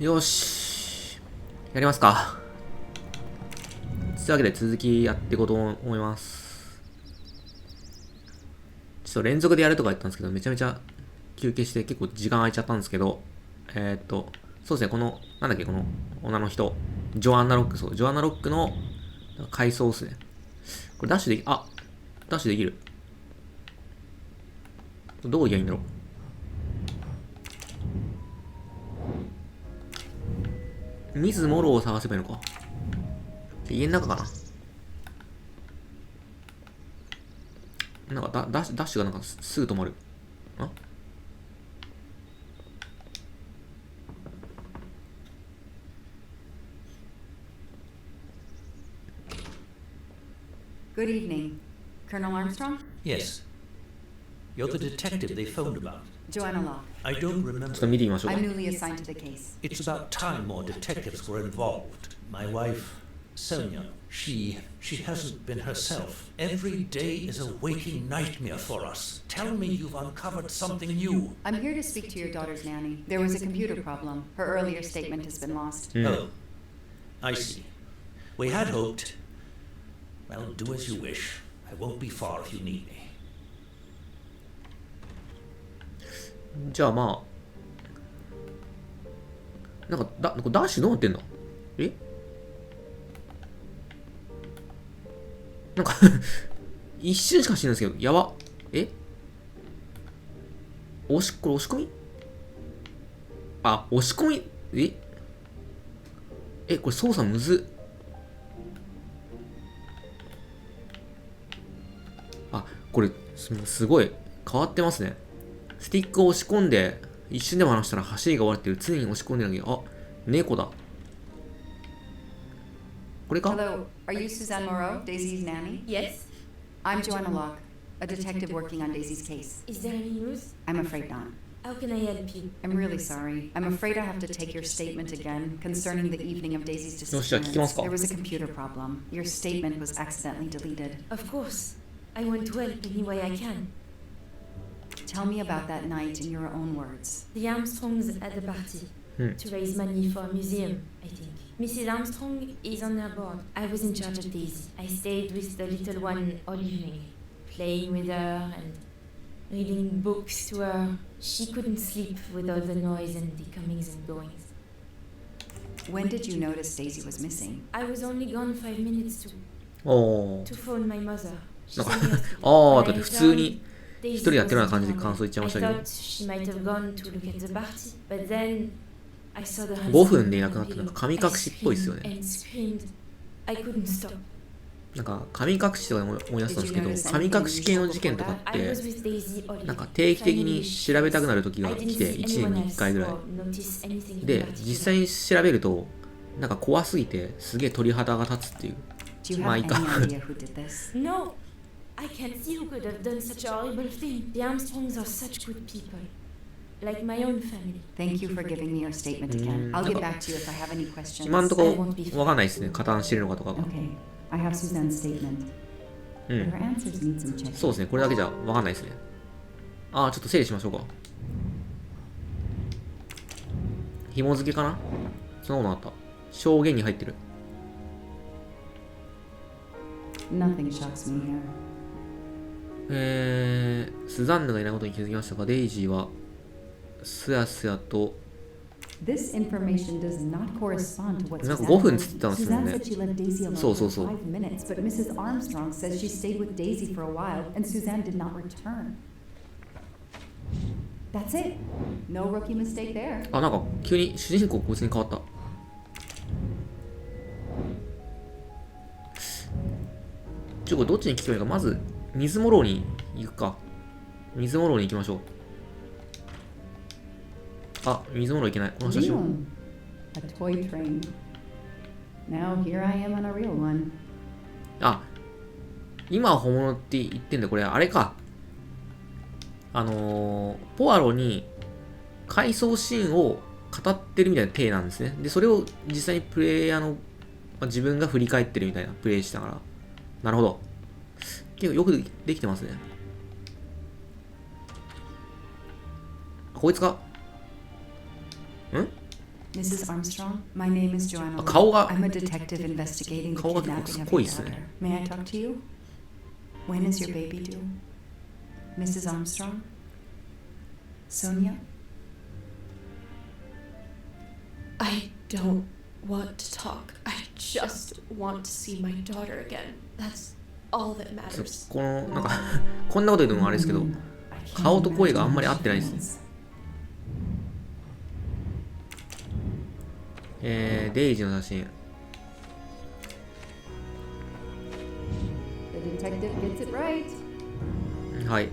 よし。やりますか。というわけで続きやっていこうと思います。ちょっと連続でやるとか言ったんですけど、めちゃめちゃ休憩して結構時間空いちゃったんですけど、そうですね、この、なんだっけ、この女の人、ジョアンナ・ロック、そう、ジョアンナ・ロックの回想ですね。これダッシュでき、ダッシュできる。どう言えばいいんだろう。ミズ・モロを探せばいいのか。家の中かな。なんかダッシュがなんかすぐ止まる。Good evening. Colonel Armstrong? Yes. You're the detective they phoned about. Joanna Locke. I don't ちょっ remember. と見てみましょうか。 I'm newly assigned to the case. It's about time more detectives were involved. My wife, Sonia, she hasn't been herself. Every day is a waking nightmare for us. Tell me you've uncovered something new. I'm here to speak to your daughter's nanny. There was a computer problem. Her earlier statement has been lost. Oh, I see. We had hoped. Well, do as you wish. I won't be far if you need me. じゃあまあ、なんかダッシュどうなってんの？なんか一瞬しかしてないんですけど、やば。これ押し込み？押し込み？これ操作むずっ。これすごい変わってますね。スティックを押し込んで一瞬でも離したら走りが終わるっていう、常に押し込んでなきゃ。猫だ。これか？ Hello. Are you Suzanne Moreau, Daisy's nanny? Yes. I'm Joanna Locke, a detective working on Daisy's case. Is there any news? I'm afraid not. How can I help you? I'm really sorry. I'm afraid I have to take your statement again concerning the evening of Daisy's よし、じゃあ聞きますか。 disappearance. There was a computer problem. Your statement was accidentally deleted. Of course. I want to help any way I can. Tell me about that night in your own words. The Armstrongs at the party to raise money for a museum, I think. Mrs. Armstrong is on her board. I was in charge of Daisy. I stayed with the little one all evening, playing with her and reading books to her. She couldn't sleep with all the noise and the comings and goings. When did you notice Daisy was missing? I was only gone 5 minutesおー。 to phone my mother. なんかだって普通に一人やってるような感じで感想言っちゃいましたけど、 I thought she might have gone to look at the party, but then I saw the 5分でいなくなってなんか神隠しっぽいですよね。 and screamed. I couldn't stop. なんか神隠しとかで思い出したんですけど、神隠し系の事件とかっ I て was with Daisy all なんか定期的に調べたくなる時が来て、1年に1回ぐらい notice anything で、実際に調べるとなんか怖すぎてすげえ鳥肌が立つっていう。 Do you まあ have いい any か。 idea who did this? No, I can't see who could have done such a horrible thing. The Armstrongs are such good people, like my own family. Thank you for giving me your statement again. I'll get back to you if I have any questions. 今んとこわかんないですね。加担してるのかとかが。 Okay, I have Suzanne's statement. But her answers need some checking. そうですね。これだけじゃわかんないですね。ちょっと整理しましょうか。紐付けかな？そんなことあった。証言に入ってる。 Nothing shocks me here. スザンヌがいないことに気づきましたが、デイジーはすやすやと This information does not correspond to what なんか Suzanne 5分 told. つってたんですよ Suzanne ね。 said she left Daisy alone そうそう for そう。 5 minutes, but Mrs. Armstrong says she stayed with Daisy for a while and Suzanne did not return. That's it. No rookie mistake there. なんか急に主人公こいつに変わった。これどっちに聞けばいいか。まず水もろに行くか。水もろに行きましょう。水もろ行けない。この写真。 Leon, a toy train. Now here I am on a real one. 今は本物って言ってんだ。これあれか。ポアロに回想シーンを語ってるみたいな体なんですね。で、それを実際にプレイヤーの、自分が振り返ってるみたいなプレイしながら。なるほど。結構よくできてますね。こいつか？ Mrs. Armstrong, my name is Joanna. あ、顔が I'm a detective investigating the 顔が結 kidnapping 構す of っご your いですね。 daughter. May I talk to you? When is your baby due? Mrs. Armstrong? Sonia? I don't want to talk. I just want to see my daughter again. That's all that そう matters. このなんかこんなこと言うのもあれですけど、 I can't 顔と声があん imagine まり合 what ってないで she すね。 feels. デイジーの写真。 The detective gets it right. はい。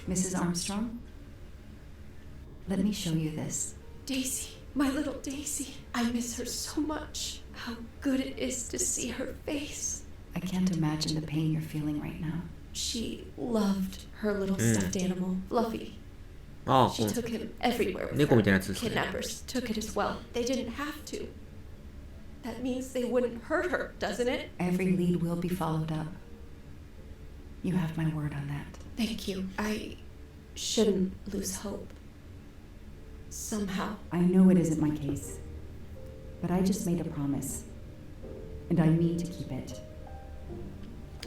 Mrs. Armstrong? Let me show you this. Daisy, my little Daisy. I miss her so much. How good it is to see her face. I can't imagine the pain you're feeling right now. She loved her little stuffed animal, Fluffy. ああ、こ She の took him everywhere with 猫みたいな her. やつですね。 Kidnappers took it as well. They didn't have to. That means they wouldn't hurt her, doesn't it? Every lead will be followed up. You have my word on that. Thank you. I shouldn't lose hope. Somehow. I know it isn't my case, but I just made a promise, and I mean to keep it.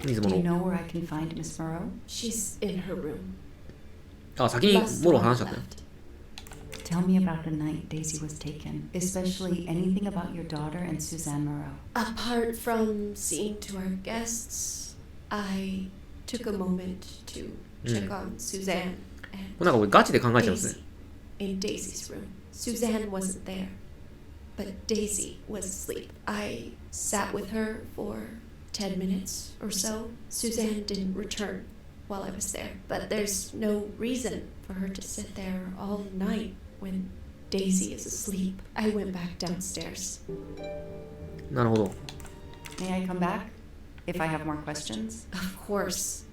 水 Do you 物。 know where I can find Miss Morrow? She's in her room. あ、先に Last モロ one 話しちゃったよ。 Tell me about the night Daisy was taken, especially anything about your daughter and Suzanne Morrow. Apart from seeing to our guests, I took a moment to check on Suzanne なんかこれガチで考え and ちゃうんですね。 Daisy in Daisy's room. Suzanne wasn't there, but Daisy was asleep. I sat with her for 10 minutes or so. Suzanne didn't return while I was there, but there's no reason for her to sit there all night when Daisy is asleep. I went back downstairs. なるほど。 May I come back if I have more questions? Of course,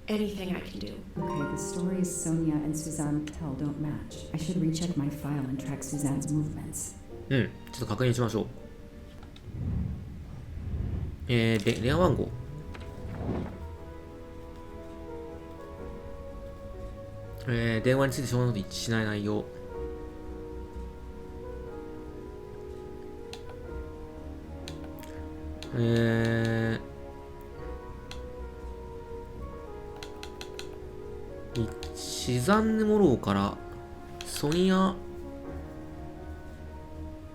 anything I can do. Okay, the stories Sonia and Suzanne tell don't match. I should recheck my file and track Suzanne's movements. うん、ちょっと確認しましょう。で、電話番号。電話についてそのこと一致しない内容。シザンヌ・モローからソニア、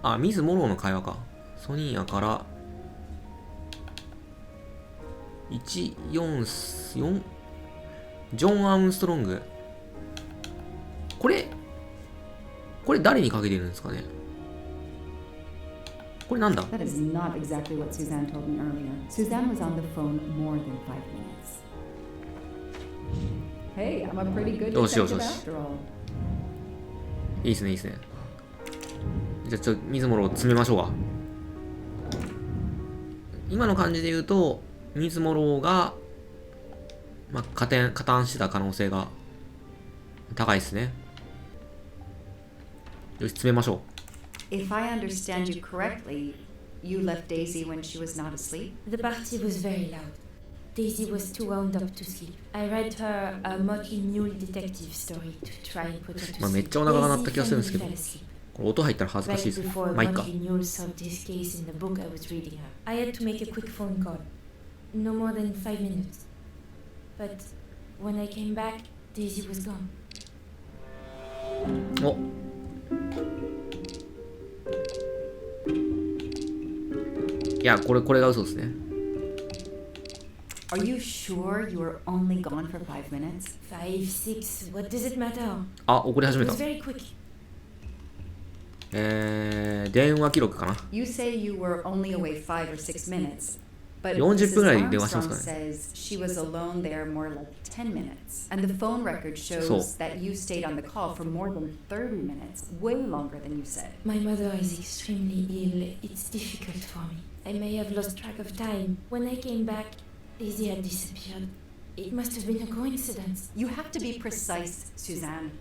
あ、ミズ・モローの会話か。ソニアから144ジョン・アームストロング。これ誰にかけてるんですかね。これなんだ。 That is not exactly what Suzanne told me earlier. Suzanne was on the phone more than 5 minutes. Hey, I'm a pretty good detective after all. いいですね、いいですね。じゃあちょっと水モロを詰めましょうか。今の感じで言うと、水モロが、まあ、加担してた可能性が高いですね。よし、詰めましょう。 If I understand you correctly, you left Daisy when she was not asleep? The party was very loud. Daisy was too wound up to sleep. I read her a motley mule detective story to try and put her to まあ、めっ sleep. ちゃお腹が鳴った気がするんですけ Daisy ど、 fell asleep. これ音入ったら恥ずかしい Right です。 before まあいいか。 motley mule solved his case in the book I was reading her. I had to make a quick phone call. No more than 5 minutes. But when I came back, Daisy was gone. お、いや、これが嘘ですね。 Are you sure you were only gone for 5 minutes? 5, 6, what does it matter? あ、怒り始 It め was た。 very quick. 電話記録かな。 You say you were only away 5 or 6 minutes. But 40 分ぐらい電話 Mrs. しますか Armstrong ね。 says she was alone there more like 10 minutes. And the phone record shows So- that you stayed on the call for more than 30 minutes, way longer than you said. My mother is extremely ill. It's difficult for me. I may have lost track of time. When I came back, Daisy had disappeared. It must have been a coincidence. You have to be precise, Suzanne.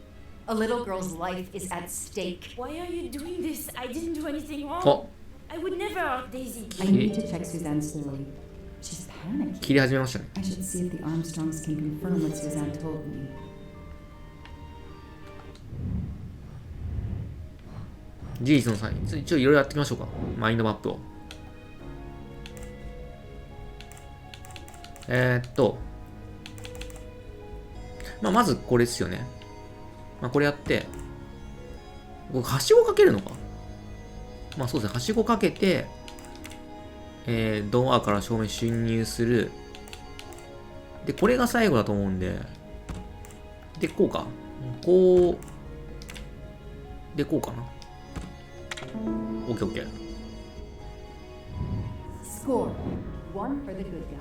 A little girl's life is at stake. Why are you doing this? I didn't do anything wrong. お、 I would never hurt Daisy. I need to check Suzanne's story. She's panicking. 切り始めましたね。 I should see if the Armstrongs can confirm what Suzanne told me. 事実の際、一応いろいろやっていきましょうか。マインドマップを。まずこれですよね。これやって、はしごかけるのか。そうですね。はしごかけて、ドアから正面侵入する。で、これが最後だと思うんで、で、こうか。こう、で、こうかな。オッケーオッケー。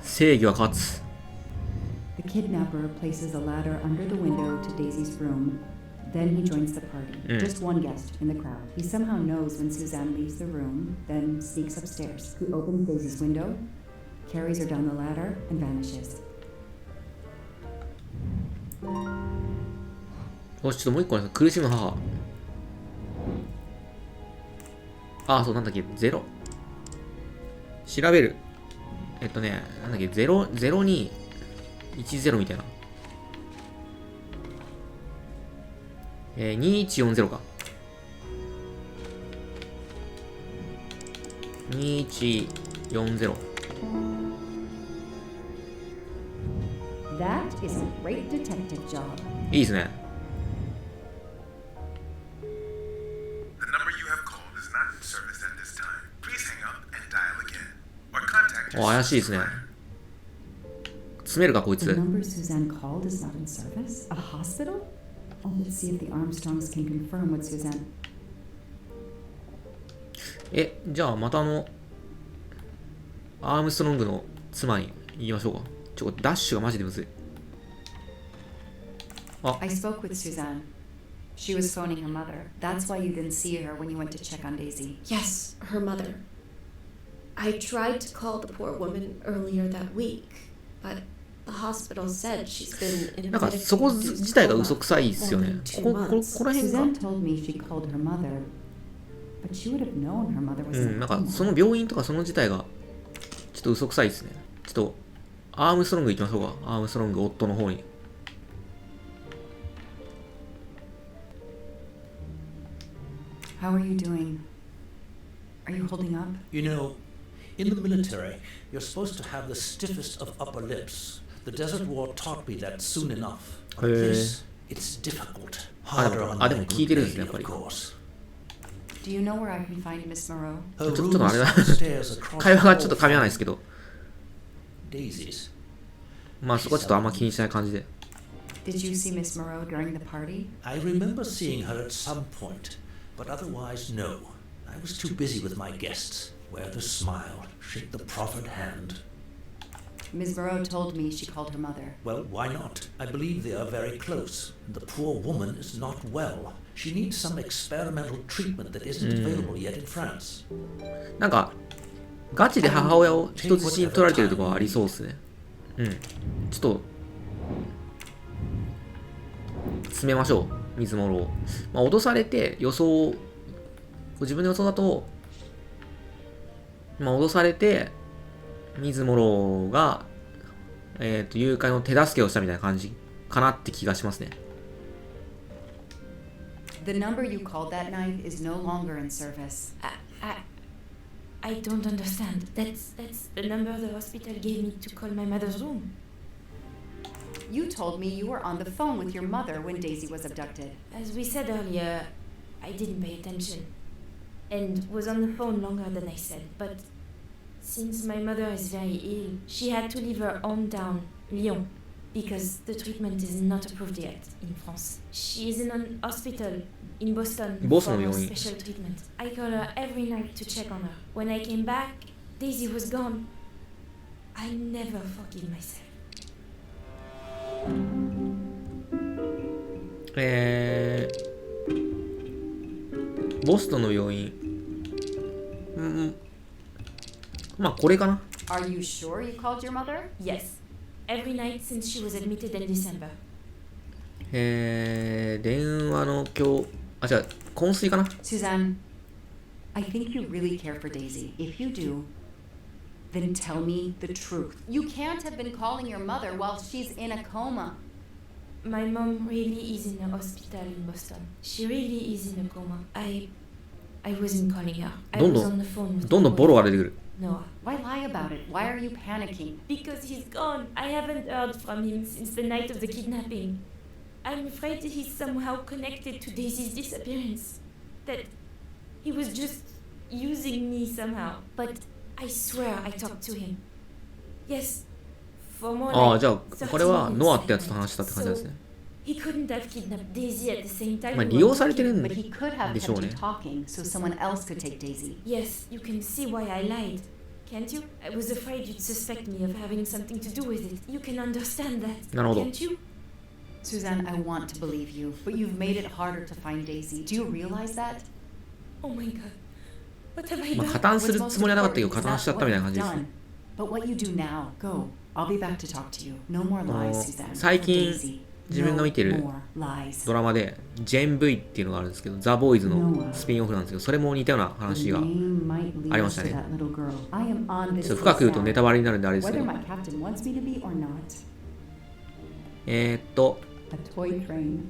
正義は勝つ。The kidnapper places a ladder under the window to Daisy's room. Then he joins the party. Just one guest in the crowd. He somehow knows when Suzanne leaves the room, then sneaks upstairs. He opens Daisy's window, carries her down the ladder, and vanishes. よし、ちょっともう一個ね、苦しむ母。そう、なんだっけ、ゼロ。調べる。なんだっけ、0210みたいな。2140か。2140。That is a great detective job. いいですね。The number you have called is not in service at this time. Please hang up and dial again. Or contact your 怪しいですね。詰めるか、こい The つ。 number Suzanne called is not in service? A hospital? Oh, let's see if the Armstrongs can confirm what Suzanne. じゃあまたアームストロングの妻に言いましょうか。ダッシュがマジでむずい。I spoke with Suzanne. She was phoning her mother. That's why you didn't see her when you went to check on Daisy. Yes, her mother. I tried to call the poor woman earlier that week, but the hospital said she's been in a なんか meditative そこ自体が嘘くさいですよね。 coma こ more こ than 2 こら辺 Suzanne が。 told me she called her mother, but she would have known her mother was in なん a か coma. その病院とかその自体がちょっと嘘くさいですね。ちょっとアームストロング行きましょうか。アームストロング夫の方に。How are you doing? Are you holding up? You know, in the military, you're supposed to have the stiffest of upper lips. The Desert War taught me that soon enough. But this, it's difficult. Harder on my good lady, of course. Do you know where I can find Miss Moreau? Her ちょ room っとあれ is だ upstairs across 会話が the ちょっと hall 噛み合わないで from すけど、 Daisy's. そこはちょっとあんま気にしない感じで。 Did you see Miss Moreau during the party? I remember seeing her at some point, but otherwise, no. I was too busy with my guests. Wear the smile, shake the proffered hand. Ms. Moreau told me she called her mother. Well, why not? I believe they are very close. And the poor woman is not well. She needs some experimental treatment that isn't available yet in France. なんかガチで母親を人質に取られてるところはありそうですね。ちょっと詰めましょう、水物を。脅されて予想、自分の予想だと、脅されて水物が、誘拐の手助けをしたみたいな感じかなって気がしますね。The number you called that night is no longer in service. I don't understand. That's the number the hospital gave me to call my mother's room. You told me you were on the phone with your mother when Daisy was abducted. As we said earlier, I didn't pay attention and was on the phone longer than I said. But since my mother is very ill, she had to leave her hometown, Lyon, because the treatment is not approved yet in France. She is in an hospital in Boston for her special treatment. I call her every night to check on her. When I came back, Daisy was gone. I never forgive myself. ボストンの病院。これかな。 Are you sure you called your mother? Yes, every night since she was admitted in December. 電話のじゃあ昏睡かな。 Suzanne, I think you really care for Daisy. If you do, then tell me the truth. You can't have been calling your mother while she's in a coma. My mom really is in a hospital in Boston. She really is in a coma. I I wasn't calling her. I どん was ど on ん the phone with どんどんボロが出てくる。 Noah. Why lie about it? Why are you panicking? Because he's gone. I haven't heard from him since the night of the kidnapping. I'm afraid he's somehow connected to Daisy's disappearance. That he was just using me somehow. But I swear I talked to him. Yes. For more ああ、 like じゃあこれは 30ノアってやつ minutes. と話したって感じですね。 He couldn't have kidnapped Daisy at the same time. まあ we 利 were 用されてる talking. ん But he could have でしょ kept う you ね。 talking so someone else could take Daisy. Yes, you can see why I lied. Can't you? I was afraid you'd suspect me of having something to do with it. You can understand that, なるほど。 can't you? Suzanne, I want to believe you, but you've made it harder to find Daisy. Do you realize that? Oh my god. What have I まあ done? 加担する What's つ most もりはなかったけど important 加 is 担しちゃ not ったみたいな what 感じ you've ですね。 done, but what you do now. Go. I'll be back to talk to you. No more lies, Suzanne. 最 For 近 Daisy. 自分が見て No る more lies. ドラマでジェン V っていうのがあるんですけど、ザ・ボーイズのスピンオフなんですけど、それも似たような The 話が name might lead ありま us した to ね。 that little girl. I am on ちょ this っと深く言うと case ネタ now. バレになるんであれですけ Whether ど、 my captain wants me to be or not. A toy train.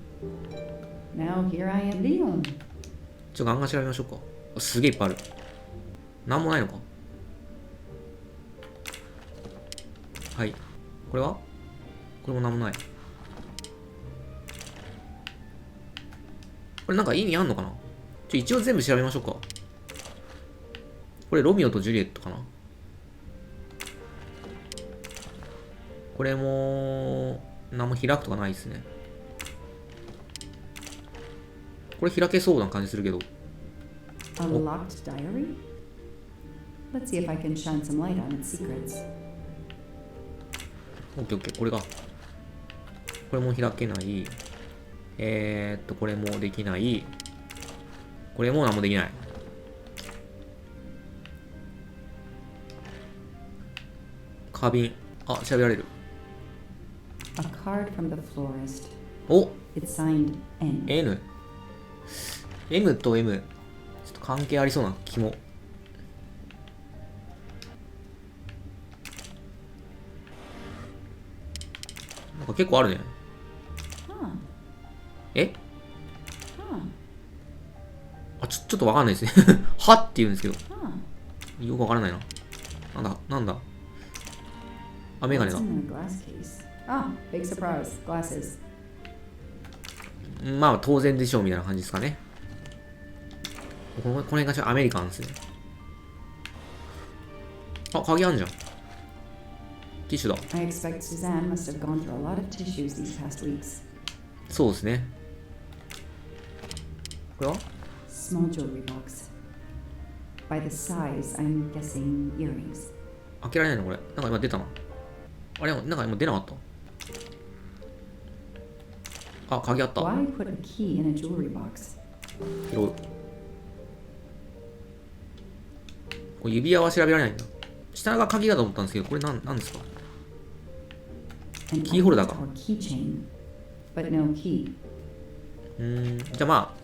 Now here I am. Leon. ちょっとガンガン調べましょうか。あ、すげえいっぱいある。なんもないのか。はい。これはこれもなんもない。これなんか意味あんのかな。一応全部調べましょうか。これロミオとジュリエットかな。これも何も開くとかないですね。これ開けそうな感じするけど。 A locked diary? Let's see if I can shine some light on its secrets. オッケーオッケー。これが。これも開けない。これもできない。これも何もできない。花瓶。あ、調べられる。A card from the florist. お It's signed N. N。M と M。ちょっと関係ありそうな気も。なんか結構あるね。Huh. え Huh. あ、ちょっとわかんないですね。はって言うんですけど。 Huh. よくわからないな。なんだあ、メガネ What's だ。 in the glass case? Ah, big surprise. Glasses. まあ当然でしょうみたいな感じですかね。この辺がアメリカンですね。あ、鍵あんじゃん。ティッシュだ。 I expect Suzanne must have gone through a lot of tissues these past weeks. そうですね。これは Small jewelry box. By the size, I'm guessing earrings. 開けられないのこれ。なんか今出たな。あれなんか今出なかった。あ、鍵あった。 Why put a key in a jewelry box? 拾う。これ指輪は調べられないんだ。下が鍵だと思ったんですけど、これなんですか。 An キーホルダー outlet か。 or keychain, but no key. じゃあま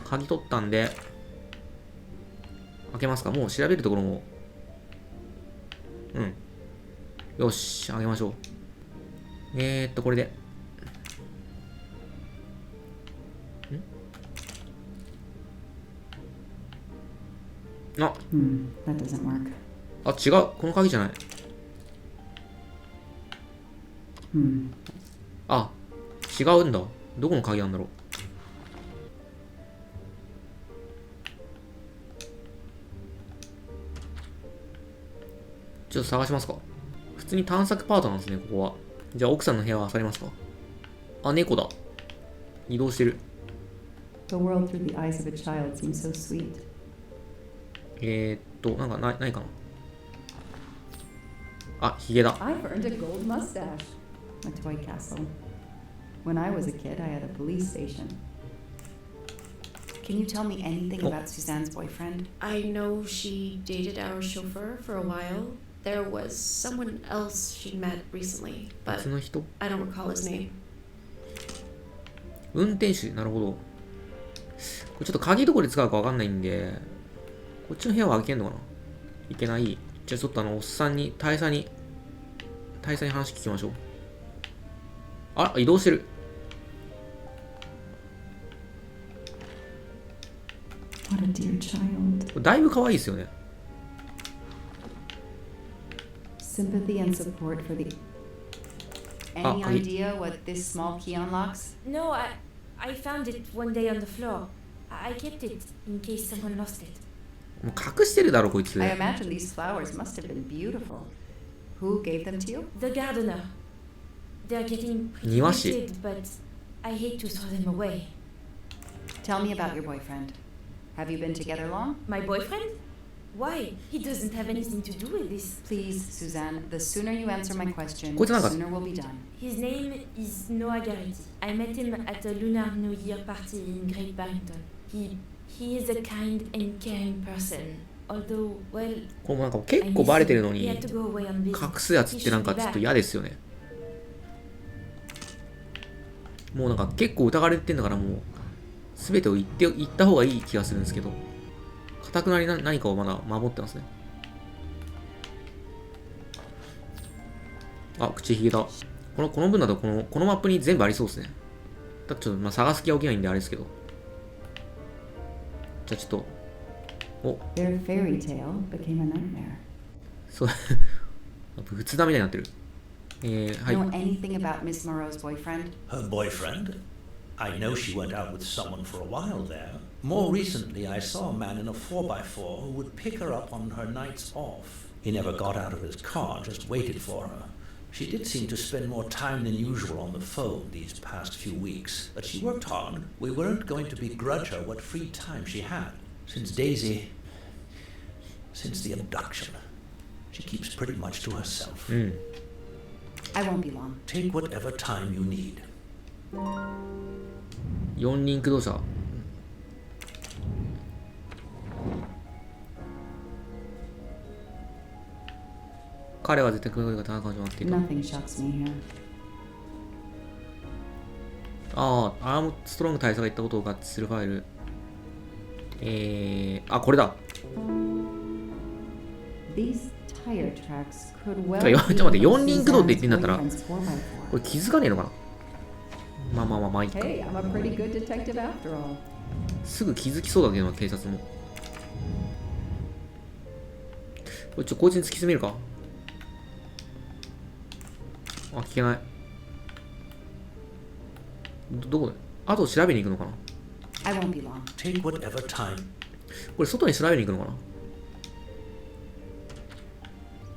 あ、鍵取ったんで、開けますか。もう調べるところも。うん。よし、開けましょう。これで。あ、That doesn't work. あ、違う。この鍵じゃない。あ、違うんだ。どこの鍵なんだろう。ちょっと探しますか。普通に探索パートなんですね、ここは。じゃあ奥さんの部屋は漁りますか。あ、猫だ。移動してる。The world through the eyes of a child seems so sweet. なんかないかな。あ、ヒゲだ。I've earned a gold mustache. A toy castle. When I was a kid, I had a police station. Can you tell me anything about Suzanne's boyfriend? I know she dated our chauffeur for a while. There was someone else she'd met recently, 別 but の人 I don't recall his name. 運転手、なるほど。これちょっと鍵どこで使うかわかんないんで、こっちの部屋は開けんのかないけない。じゃあちょっとおっさんに、大佐に話聞きましょう。あ、移動してる。What a dear child. だいぶ可愛いですよね。 Sympathy and support for the. Any okay. idea what this small key unlocks? No, I found it one day on the floor. I kept it in case someone lost it. もう隠してるだろこいつ。 I imagine these flowers must have been beautiful. Who gave them to you? The gardener. They're getting pretty Niwashi. wicked, but I hate to throw them away. Tell me about your boyfriend. Have you been together long? My boyfriend? Why? He doesn't have anything to do with this. Please, Suzanne, the sooner you answer my question, こいつなんか the sooner we'll be done. His name is Noah Garrity. I met him at a Lunar New Year party in Great Barrington. He is a kind and caring person. Although, well, これもなんか結構バレてるの he に had to go away on business. 隠すやつってなんかちょっと嫌ですよね。もうなんか結構疑われてんだからもう全てを言った方がいい気がするんですけど、固くなり何かをまだ守ってますね。あ、口ひげだ。この分だとこのマップに全部ありそうですね。だってちょっとまあ探す気は起きないんであれですけど。じゃあちょっと。お、 Their fairy tale became a nightmare. そう。仏壇みたいになってる。は Know い。 anything about Miss Moreau's boyfriend? Her boyfriend? I know she went out with someone for a while there. More recently, I saw a man in a 4x4 who would pick her up on her nights off. He never got out of his car, just waited for her. She did seem to spend more time than usual on the phone these past few weeks, but she worked hard. We weren't going to begrudge her what free time she had. Since the abduction, she keeps pretty much to herself. I won't be long. Take whatever time you need. 四輪駆動車。彼は絶対車が田中になっていた。 Nothing shocks me here. ああ、アームストロング大佐が言ったことを合致するファイル。あ、これだ。 These tire tracks could well ちょっと待って、四輪駆動って言ってんだったら、 Suzanne's boyfriend's 4x4. これ気づかねえのかな。まあいいか。 Hey, I'm a pretty good detective after all. すぐ気づきそうだけどな、警察も。これこいつに突き詰めるか。あ、聞けない。どこであと調べに行くのかな。 I won't be long. Take whatever time. これ外に調べに行くのか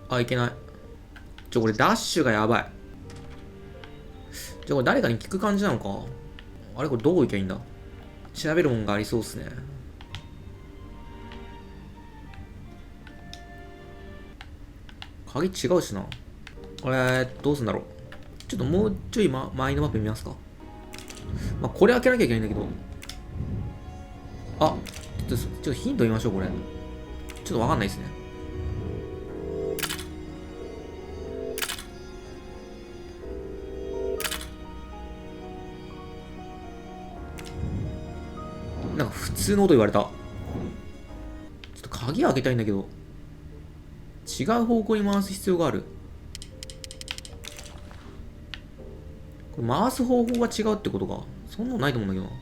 な。あ、いけない。これダッシュがやばい。これ誰かに聞く感じなのか。あれこれどこ行けばいいんだ。調べるもんがありそうっすね。鍵違うしな。これどうすんだろう。ちょっともうちょい、マインドマップ見ますか。まあ、これ開けなきゃいけないんだけど。あ、ちょっとヒント見ましょう、これ。ちょっとわかんないですね。なんか普通の音言われた。ちょっと鍵開けたいんだけど、違う方向に回す必要がある。これ回す方法が違うってことか。そんなのないと思うんだけどな。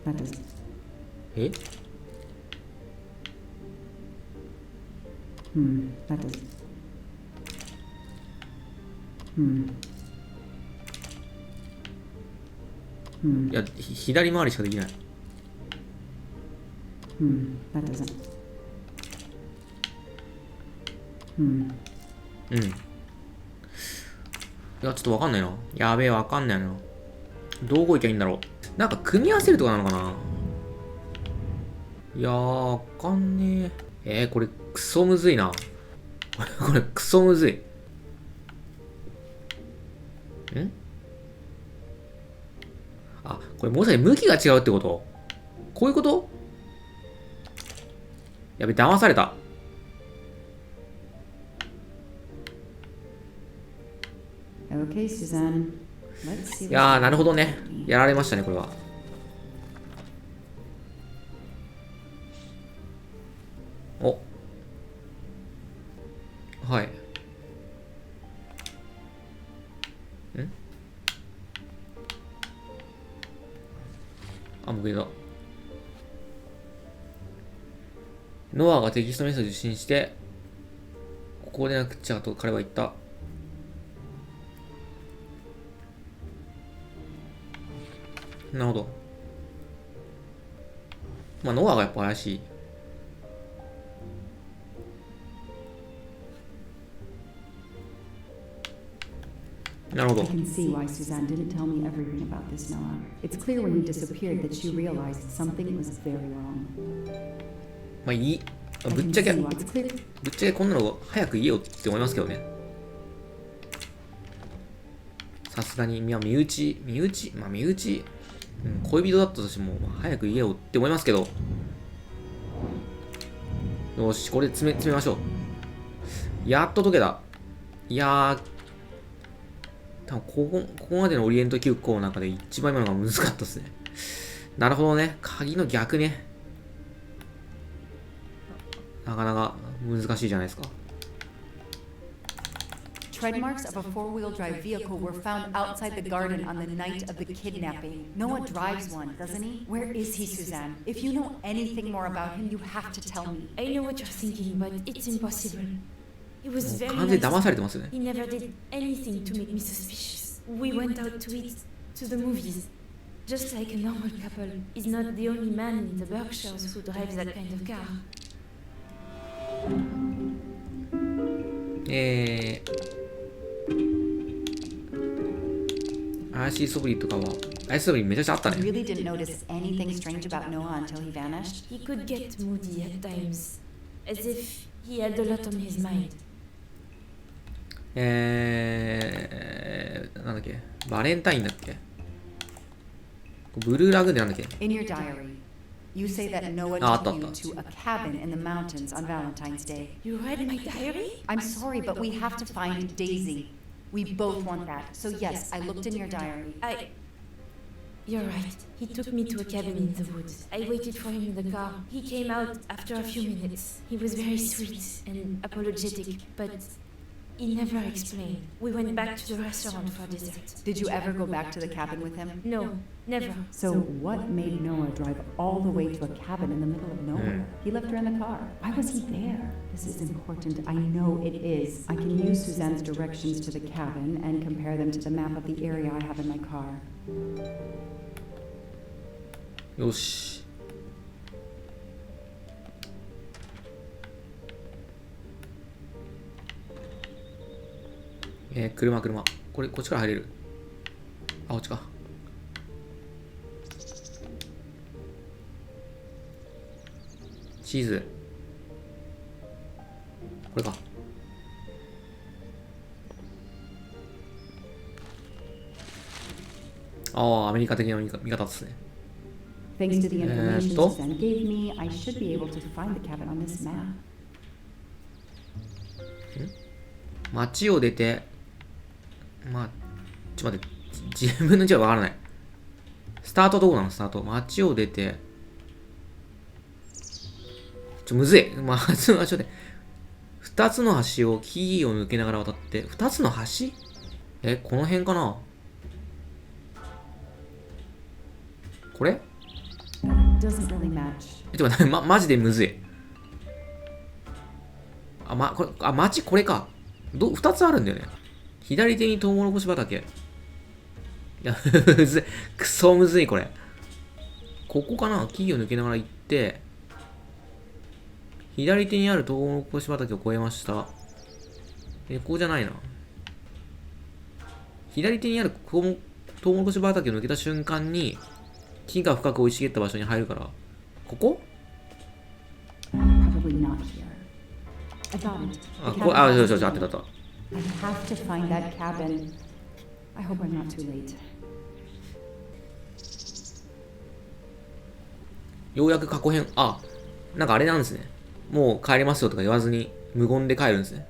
That doesn't. え That doesn't. いや、左回りしかできない。That doesn't. いや、ちょっとわかんないな。やべえ、わかんないな。どこ行きゃいいんだろう。なんか組み合わせるとかなのかな。いやー、わかんねえ。これクソむずいな。これクソむずい。あ、これもしかして向きが違うってこと？こういうこと？やべ、騙された。Okay, Suzanne. Let's see. いやー、なるほどね。やられましたね、これは。お。はい。あ、僕だ。ノアがテキストメッセージを受信して、ここでなくちゃと彼は言った。なるほど。まあ、ノアがやっぱ怪しい。なるほど。I can see why Suzanne didn't tell me everything about this, Noah. It's clear when you disappeared that she realized something was very wrong. まあいい。ぶっちゃけこんなの早く言えよって思いますけどね。さすがに、身内、恋人だったとしても、早く言えよって思いますけど。よし、これ詰めましょう。やっと解けた。いやー、多分ここまでのオリエント急行の中で一番今のが難かったですね。なるほどね。鍵の逆ね。なかなか難しいじゃないですか。Tread marks of a four-wheel drive vehicle were found outside the garden on the night of the kidnapping. Noah drives one, doesn't he? Where is he, Suzanne? If you know anything more about him, you have to tell me. I know what you're thinking, but it's impossible. He was very 完全に騙 nice. されてますよね。 He never did anything to make me suspicious. We went out to eat, to the movies. Just like a normal couple. He's not the only man in the Berkshires who drives that kind of car. 怪しい素振りとかは、怪しい素振りめちゃくちゃあった You ね。 really didn't notice anything strange about Noah until he vanished? He could get moody at times, as if he had a lot on his mind. なんだっけ、バレンタインだっけ、ブルーラグーンでなんだっけ。 In your diary, you say that Noah took you to a cabin in the mountains on Valentine's Day. You read my diary? I'm sorry, but we have to find Daisy. We both want that. So yes, I looked in your diary. You're right. He took me to a cabin in the woods. I waited for him in the car. He came out after a few minutes. He was very sweet and apologetic, but he never explained. We went back to the restaurant for dessert. Did you ever go back to the cabin with him? No, never. So what made Noah drive all the way to a cabin in the middle of nowhere? He left her in the car. Why was he there? This is important. I know it is. I can use Suzanne's directions to the cabin and compare them to the map of the area I have in my car. よし。車。こっちから入れる。あ、こっちか。地図。これか。ああ、アメリカ的な見方ですね。Thanks to the information Suzanne gave me, I should be able to find the cabin on this map. 街を出て、ちょっと待って、自分の字はわからない。スタートどこなの？スタート。街を出て、むずい。ちょっと待って。二つの橋を木々を抜けながら渡って、二つの橋？この辺かな？これ？ Doesn't really match. ちょっと待って、マジでむずい。町これか。二つあるんだよね。左手にトウモロコシ畑。いや、むずい。クソむずい、これ。ここかな？木々を抜けながら行って、左手にあるトウモロコシ畑を越えました。ここじゃないな。左手にあるトウモロコシ畑を抜けた瞬間に、木が深く生い茂った場所に入るから、ここ？ Probably not here. I got it. あ、ここ、あ、そう、合ってた。I have to find that cabin. I hope I'm not too late. ようやく過去編、なんかあれなんですね。もう帰りますよとか言わずに無言で帰るんですね。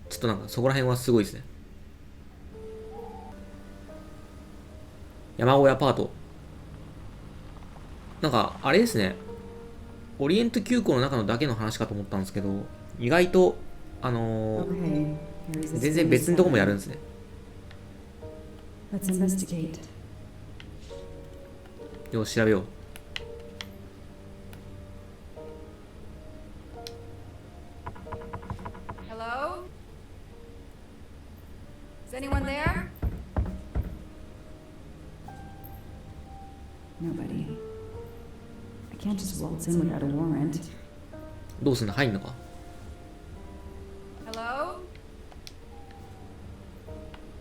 ちょっとなんかそこら辺はすごいですね。山小屋パート。なんかあれですね。オリエント急行の中のだけの話かと思ったんですけど、意外と全然別のとこもやるんですね。Let's investigate. よし調べよう。Hello? Is anyone there? Nobody. I can't just waltz in without a warrant. どうすんの？入んのか？ Hello?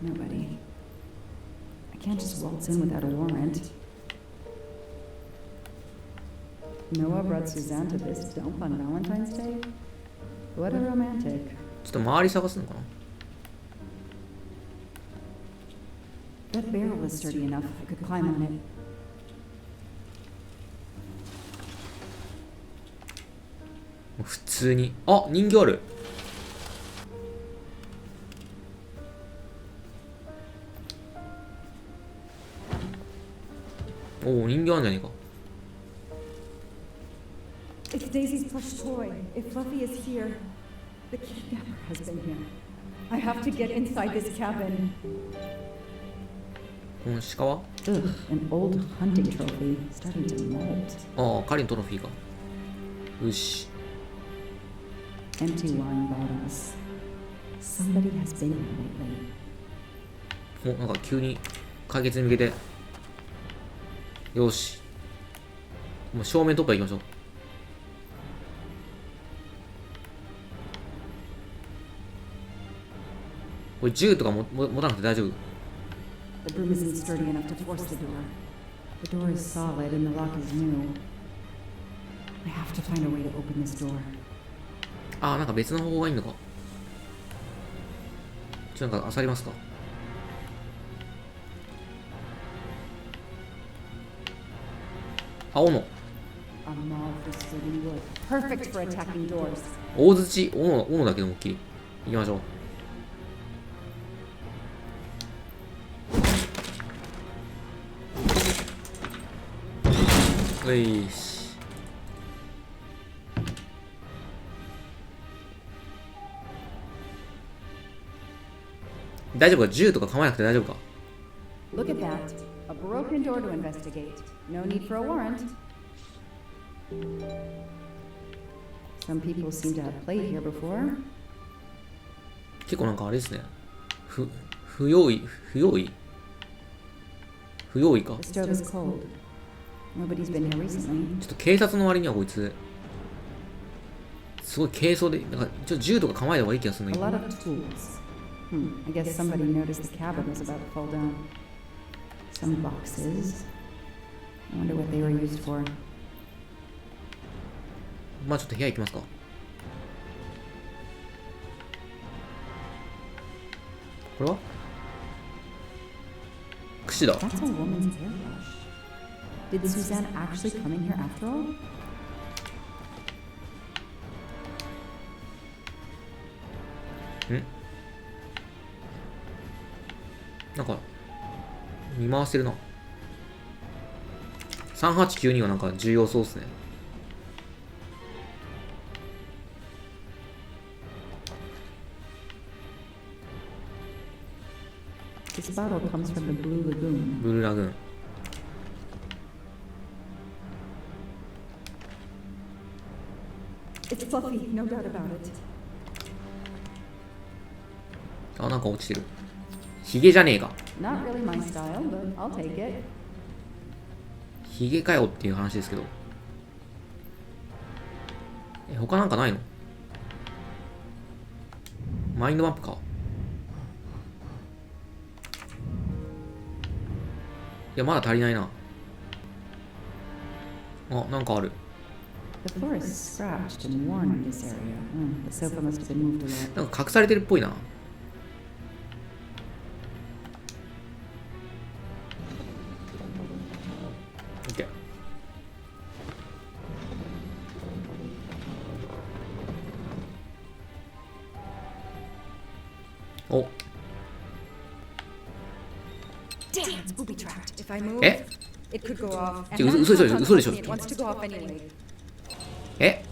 Nobody. I can't just waltz in without a warrant. Noah brought Suzanne to this dump on Valentine's Day? What a romantic. ちょっと周り探すのかな？ That barrel is sturdy enough. I could climb on it. 普通に。あ、人形ある。おお、人形あんじゃねえか。It's Daisy's plush toy. If Fluffy is here, the kidnapper has been here. I have to get inside this cabin. この鹿は？ Ugh, an old hunting trophy starting to mold. ああ、狩りのトロフィーか。よし。Empty wine bottles. Somebody has been here lately. お、なんか急に解決に向けて。よし。もう正面突破行きましょう。これ銃とか持たなくて大丈夫？ The broom isn't sturdy enough to force the door. The door is solid and the lock is new. I have to find a way to open this door. ああ、なんか別の方法がいいのか。なんか漁りますか。あ、斧。A maul for splitting wood. Perfect for attacking doors. 大槌、斧だけでも大きい。行きましょう。よいし。大丈夫か？銃とか構えなくて大丈夫か？ Look at that. A broken door to investigate. No need for a warrant. Some people seem to have played here before. 結構なんかあれですね。不用意か。 The stove is cold. Nobody's been here recently. ちょっと警察の割にはこいつすごい軽装で、なんかちょっと銃とか構えた方がいい気がするん A だけ lot ど。 of tools. I guess somebody noticed the cabin was about to fall down. Some boxes. I wonder what they were used for. まあちょっと部屋行きますか。これは櫛だ。 That's a woman's hairbrush. Did Suzanne actually come in here after all? なんか見回してるな。3892はなんか重要そうっすね。This bottle comes from the Blue Lagoon. ブルーラグーン。It's fluffy, no doubt about it. あ、なんか落ちてる。ヒゲじゃねえか。 Not really my style, but I'll take it. ヒゲかよっていう話ですけど。他なんかないの？マインドマップか。いや、まだ足りないな。あ、なんかある。The floor is scratched and worn in this area. The sofa must have been moved a lot. なんか隠されてるっぽいな。OK。お。 Damn, it's booby trapped. If I move, え it could go off. 嘘でしょ、嘘でしょ。 It wants to go off anyway. え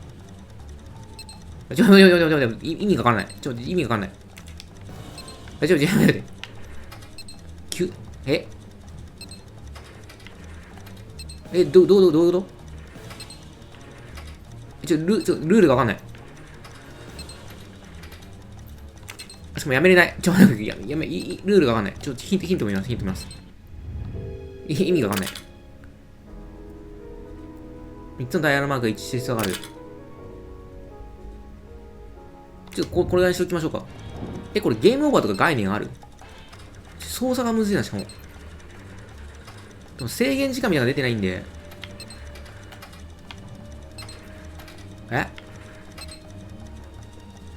意味がわからない。意味がわからない。待って。どういうこと？ルールがわかんない。しかもやめれない。待って、ルールがわかんない。ヒント見ます。意味がわかんない。3つのダイヤルマークが一致して下がる。これぐらいにしておきましょうか。これゲームオーバーとか概念ある？操作がむずいな、しかも。でも制限時間みたいなのが出てないんで。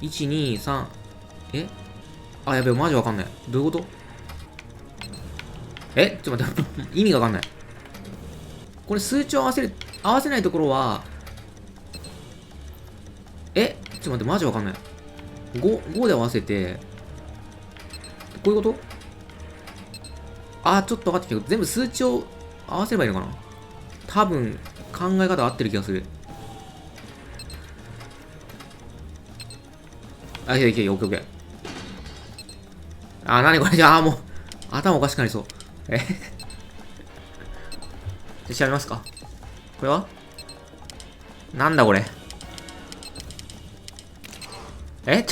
1、2、3。やべえ、マジわかんない。どういうこと？ちょっと待って。意味がわかんない。これ数値を合わせないところは、ちょっと待って、マジわかんない。5で合わせて、こういうこと？ちょっと分かってきたけど、全部数値を合わせればいいのかな？多分、考え方合ってる気がする。いけ、オッケーオッケー。なにこれ？もう、頭おかしくなりそう。じゃあ調べますか。これはなんだこれ。はい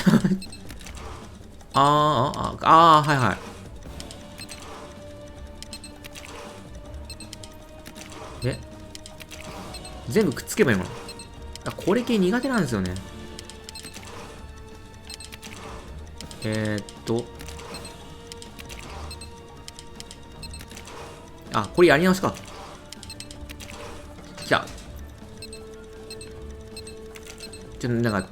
はい。全部くっつけばいいのかな。これ系苦手なんですよね。これやり直しか。じゃあなんか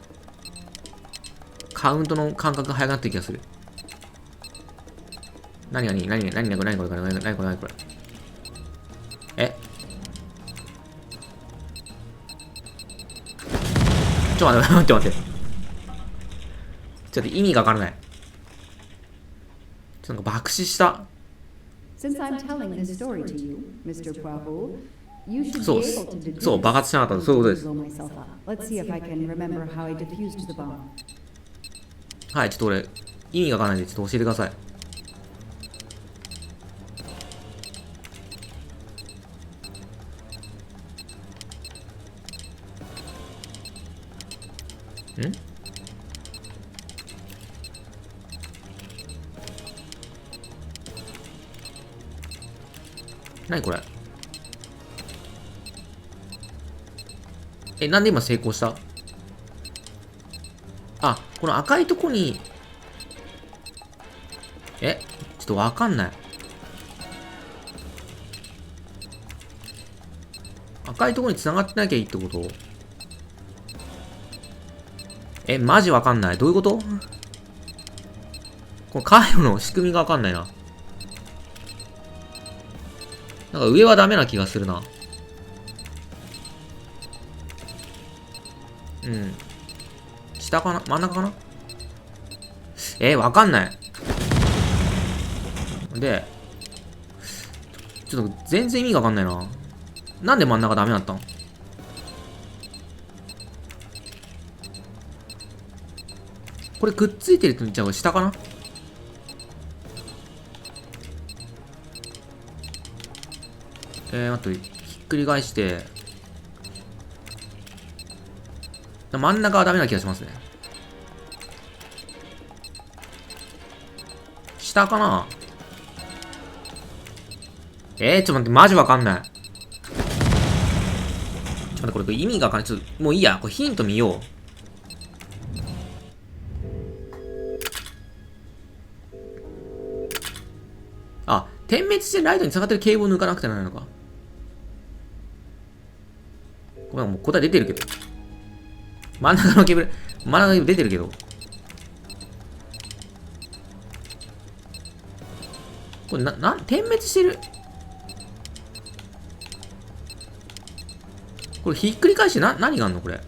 カウントの感覚が速くなってる気がする。何これ。ちょっと待って。ちょっと意味がわからない。なんか爆死した。Since I'm telling this story to you, Mr. Poirot, you should be そう able to deduce そう、爆発しなかった。そういうことです。 blow myself up. Let's see if I can remember how I defused the bomb. はい、ちょっと俺、意味がわからないんで、ちょっと教えてください。何これ？なんで今成功した？この赤いとこに、ちょっとわかんない。赤いとこに繋がってなきゃいいってこと？マジわかんない。どういうこと？この回路の仕組みがわかんないな。なんか上はダメな気がするな。下かな？真ん中かな？わかんない。で、ちょっと全然意味がわかんないな。なんで真ん中ダメだったの？これくっついてるってじゃあ下かな？待って、ひっくり返して、真ん中はダメな気がしますね。下かな？ちょっと待って、マジわかんない。ちょっと待って、これ意味がわかんない。ちょっと、もういいや。これヒント見よう。点滅してライトに繋がってるケーブルを抜かなくてならないのか。これはもう答え出てるけど。真ん中のケーブル出てるけど。これ点滅してる。これひっくり返して何があんのこれ。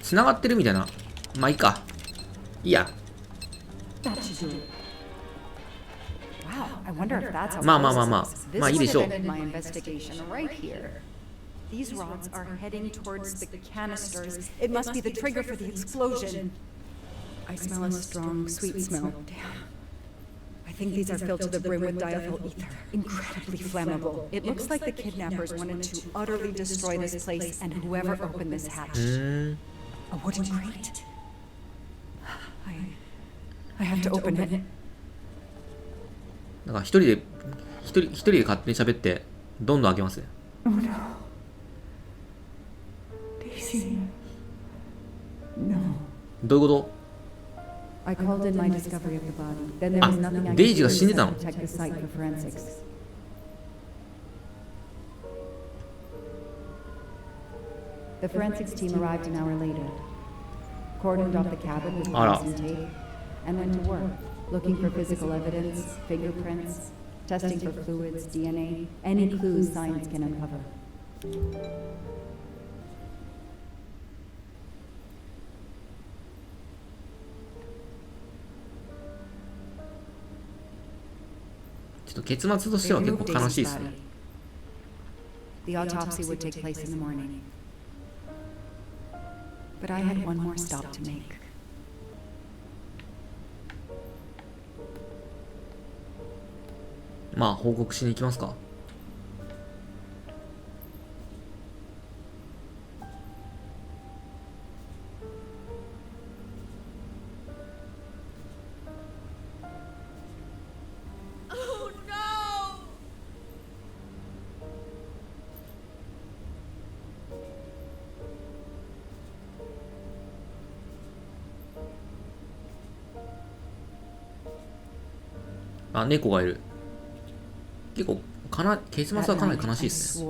繋がってるみたいな。まあいいか。いいや。まあいいでしょう。These rods are heading towards the canisters. It must be the trigger for the explosion. I smell a strong, sweet smell. Damn. I think these are filled to the brim with diethyl ether. Incredibly flammable. It looks like the kidnappers wanted to utterly destroy this place and whoever opened this hatch. A wooden crate. I have to open it. なんか一人で勝手に喋ってどんどん開けますね。Oh no. Daisy. No. どういうこと？ I called in my discovery of the body. Then there was nothing I could do デイジーが死んでたの？ except check the site for forensics. The forensics team arrived an hour later. Cordoned off the cabin with glass and tape, and went to work, looking for physical evidence, fingerprints, testing for fluids, DNA, any clues science can uncover. ちょっと結末としては結構悲しいですね。The autopsy would take place in the morning. But I had one more stop to make. まあ報告しに行きますか。あ、猫がいる。結構結末はかなり悲しいですね。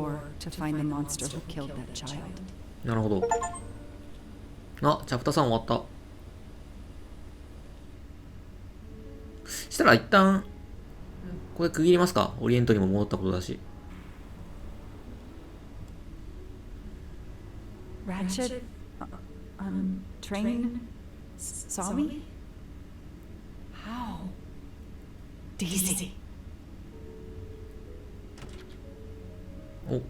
なるほど。あ、チャプター3終わった。したら一旦これ区切りますか。オリエントにも戻ったことだし。Ratchet on train saw me? How? Daisy. お、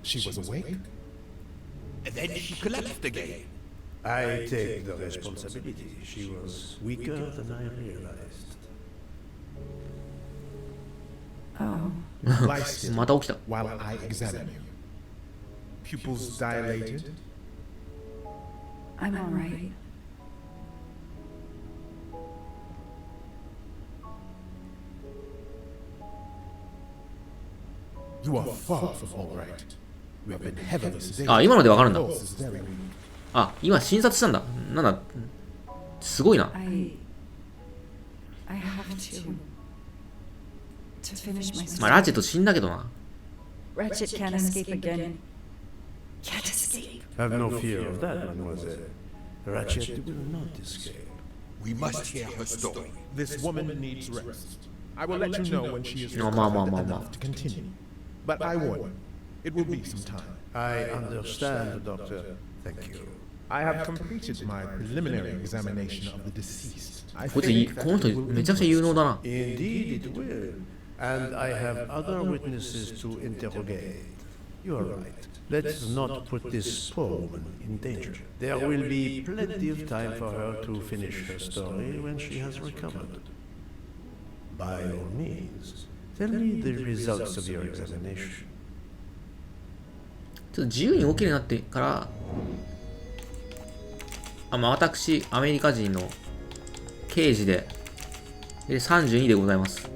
She was awake? And then she collapsed again. I take the responsibility. She was weaker than I realized. Oh. Lie still また起きた。 while I examine you. Pupils dilated. I'm all right. You are far from all right. You have been heavily sedated. あ、今のでわかるんだ。 Pulse is very weak. あ、今診察したんだ。なんだ、すごいな。I have to finish my まあ、ラチェット死んだけどな。 Ratchet can't escape again. Can't escape. Have no fear of that, mademoiselle. Ratchet will not escape. We must hear her story. This woman needs rest. I will let you know when she is まあまあ recovered まあまあ。 enough to continue. But I warn you, it will be some time. I understand, Doctor. Thank you. I have completed my preliminary examination of the deceased. I こいつい think この人 it will めちゃくちゃ有能だな。 Indeed, it will. And I have other witnesses to interrogate. You are right. Let's not put this poor woman in danger. There will be plenty of time for her to finish her story when she has recovered. By all means, tell me the results of your examination. ちょっと自由に動けるようになってから、まあ私、アメリカ人の刑事で、32でございます。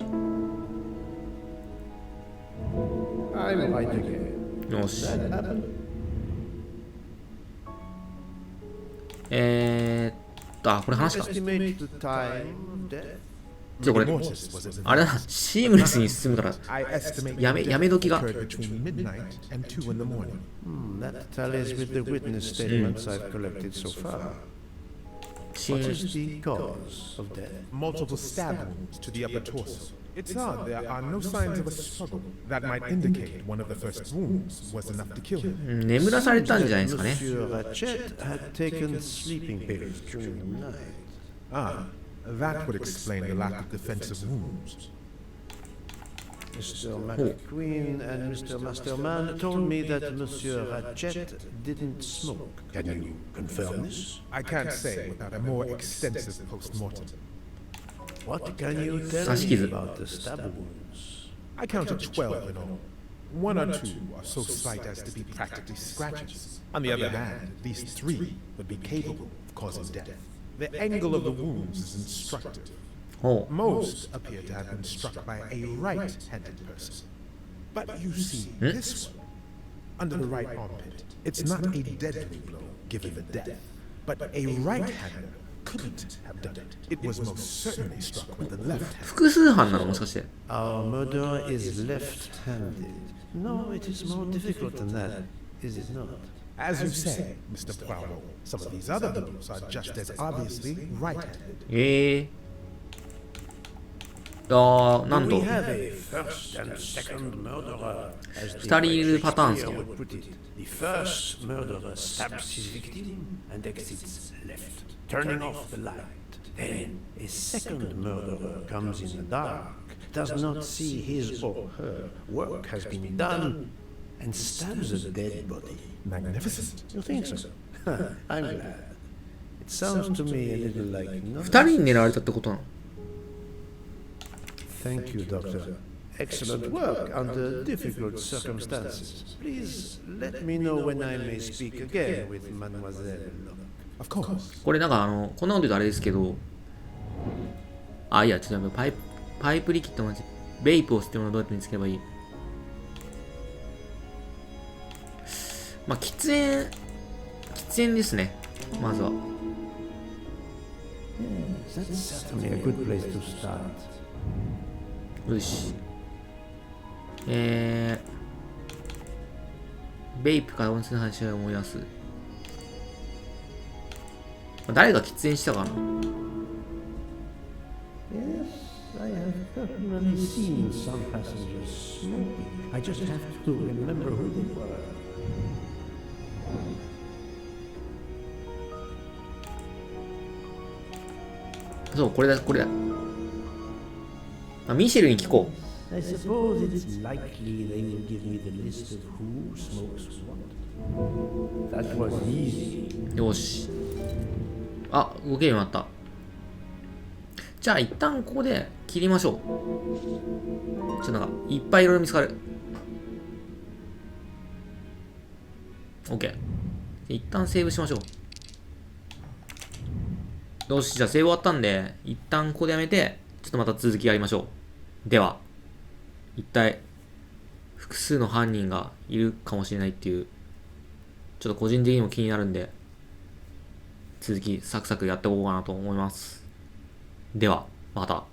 I'm right again. よし。 That happened. これ話した。 Estimate the time of death. じゃあこれ、 Mortis was at あれだな、シームレスに進むから、 I estimate やめ時が。 occurred between midnight and 2 in the morning. That tallies with the witness statements I've collected so far. What is the cause of death? Multiple stab wounds to the upper torso. It's odd, there are no signs of a struggle. That might indicate one of the first wounds was enough to kill him. 眠らされたんじゃないですかね。 Monsieur Ratchet had taken sleeping pills during the night. Ah, that would explain the lack of defensive wounds. Mr. McQueen and Mr. Masterman told me that Monsieur Ratchet didn't smoke. Can you confirm this? I can't say without a more extensive post-mortem. What can you tell 刺し me 傷。 about the stab wounds? I counted 12 in all. One or two are so slight as to be practically scratches. On the other hand, at least 3 would be capable of causing death. The angle of the wounds is instructive. ほう。 Most appear to have been struck by a right-handed person. But you see, this one, under the right armpit, it's not a deadly blow given the death, but a right-hander couldn't have done it. It was most certainly struck with the left hand. 複数犯なのもしかして。 Our murderer is left-handed. No, it is more difficult than that, is it not? As you say, Mr. Poirot, some of these other blows are just as obviously right-handed. なんと We have a first and second murderer, as the 2人いるパターンですか。 Shakespeare would put it. The first murderer stabs his victim and exits left, turning off the light. Then a second murderer comes in the dark, does not see his or her work has been done, and stabs a dead body. Magnificent. You think so? I'm glad. It sounds to me a little like 2人に狙われたってことなの。 Thank you, Doctor. Excellent work under difficult circumstances. Please let me know when I may speak again with Mademoiselle. Of course. これなんかこんなこと言うとあれですけど、いや、ちょっとパイプリキッドのベイプを吸ってもらうのどうやって見つければいい？まあ、喫煙ですね。まずは。That's certainly a good place to start. よし。ベイプから温泉の話を思い出す。誰が喫煙したかな？ Yes, I have personally seen some passengers smoking. I just have to remember who they were. そう、これだ。ミシェルに聞こう。 I suppose it's likely they will give me the list of who smokes what. That was easy. よし。動けるようになった。じゃあ一旦ここで切りましょう。なんかいっぱいいろいろ見つかる。OK。一旦セーブしましょう。よし、じゃあセーブ終わったんで、一旦ここでやめて、ちょっとまた続きやりましょう。では、一体複数の犯人がいるかもしれないっていう、ちょっと個人的にも気になるんで、続きサクサクやっていこうかなと思います。では、また。